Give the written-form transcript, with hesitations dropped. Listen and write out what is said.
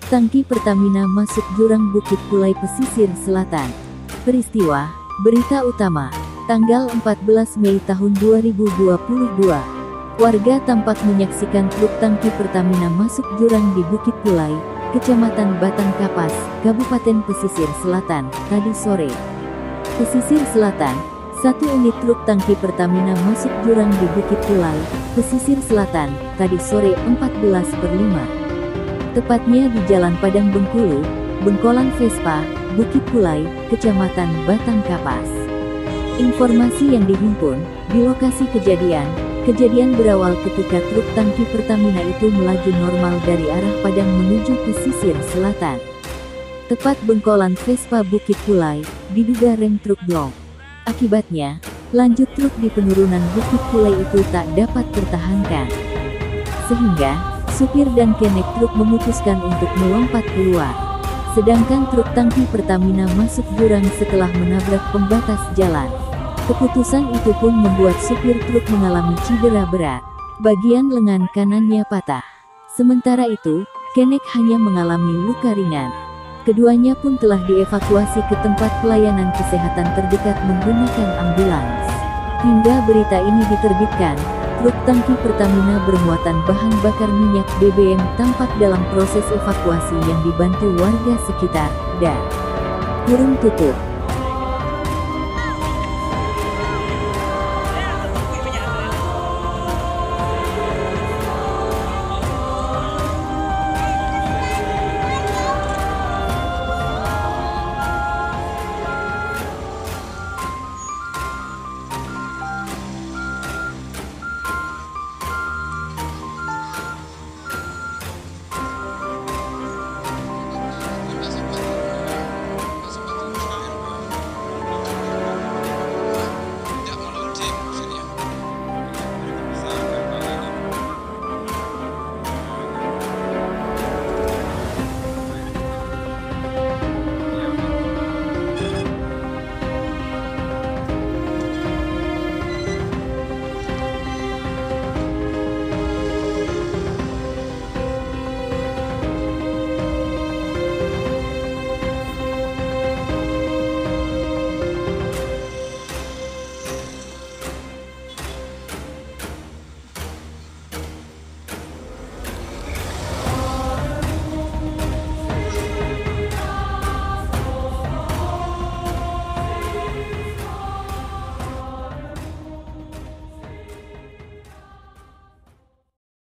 tangki Pertamina masuk jurang Bukit Pulai pesisir selatan. Peristiwa, berita utama, tanggal 14 Mei tahun 2022. Warga tampak menyaksikan truk tangki Pertamina masuk jurang di Bukit Pulai, Kecamatan Batang Kapas, Kabupaten Pesisir Selatan, tadi sore. Pesisir Selatan, satu unit truk tangki Pertamina masuk jurang di Bukit Pulai, Pesisir Selatan, tadi sore 14/5. Tepatnya di Jalan Padang Bengkulu, Bengkolan Vespa, Bukit Pulai, Kecamatan Batang Kapas. Informasi yang dihimpun, di lokasi kejadian berawal ketika truk tangki Pertamina itu melaju normal dari arah Padang menuju pesisir selatan. Tepat Bengkolan Vespa Bukit Pulai, diduga rem truk blong. Akibatnya, lanjut truk di penurunan Bukit Pulai itu tak dapat tertahankan. Sehingga, supir dan kenek truk memutuskan untuk melompat keluar. Sedangkan truk tangki Pertamina masuk jurang setelah menabrak pembatas jalan. Keputusan itu pun membuat supir truk mengalami cedera berat. Bagian lengan kanannya patah. Sementara itu, kenek hanya mengalami luka ringan. Keduanya pun telah dievakuasi ke tempat pelayanan kesehatan terdekat menggunakan ambulans. Hingga berita ini diterbitkan, truk tangki Pertamina bermuatan bahan bakar minyak BBM tampak dalam proses evakuasi yang dibantu warga sekitar, dan kurung tutup.